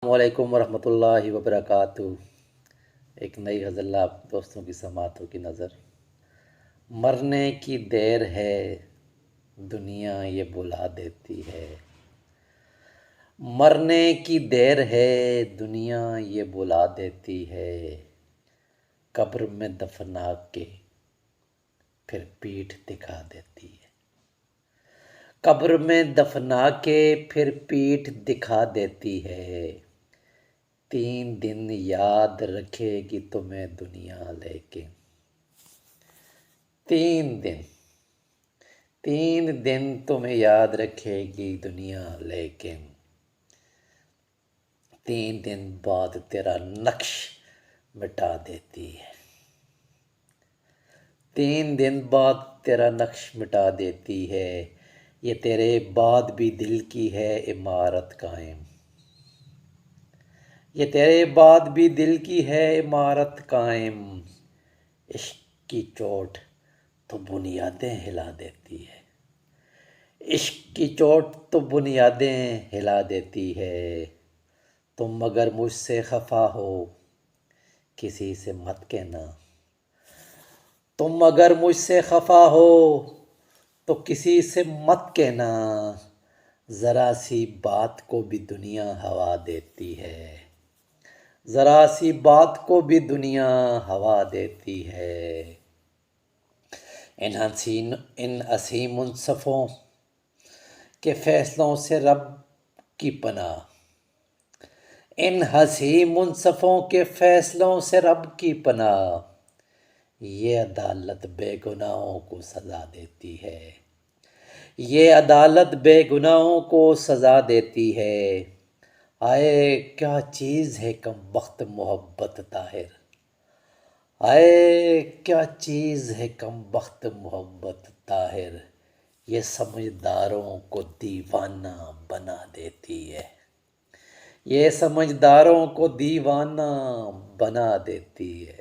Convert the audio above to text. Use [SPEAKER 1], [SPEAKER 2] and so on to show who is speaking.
[SPEAKER 1] السلام علیکم ورحمۃ اللہ وبرکاتہ۔ ایک نئی غزل آپ دوستوں کی سماعتوں کی نظر۔ مرنے کی دیر ہے دنیا یہ بلا دیتی ہے، مرنے کی دیر ہے دنیا یہ بلا دیتی ہے، قبر میں دفنا کے پھر پیٹھ دکھا دیتی ہے، قبر میں دفنا کے پھر پیٹھ دکھا دیتی ہے، 3 دن یاد رکھے گی تمہیں دنیا لیکن 3 دن 3 دن تمہیں یاد رکھے گی دنیا لیکن 3 دن بعد تیرا نقش مٹا دیتی ہے، 3 دن بعد تیرا نقش مٹا دیتی ہے، یہ تیرے بعد بھی دل کی ہے عمارت قائم، یہ تیرے بعد بھی دل کی ہے عمارت قائم، عشق کی چوٹ تو بنیادیں ہلا دیتی ہے، عشق کی چوٹ تو بنیادیں ہلا دیتی ہے، تم اگر مجھ سے خفا ہو کسی سے مت کہنا، تم اگر مجھ سے خفا ہو تو کسی سے مت کہنا، ذرا سی بات کو بھی دنیا ہوا دیتی ہے، ذرا سی بات کو بھی دنیا ہوا دیتی ہے، ان حسین منصفوں کے فیصلوں سے رب کی پناہ، ان حسین منصفوں کے فیصلوں سے رب کی پناہ، یہ عدالت بے گناہوں کو سزا دیتی ہے، یہ عدالت بے گناہوں کو سزا دیتی ہے، آئے کیا چیز ہے کم بخت محبت طاہر، آئے کیا چیز ہے کم بخت محبت طاہر، یہ سمجھداروں کو دیوانہ بنا دیتی ہے، یہ سمجھداروں کو دیوانہ بنا دیتی ہے۔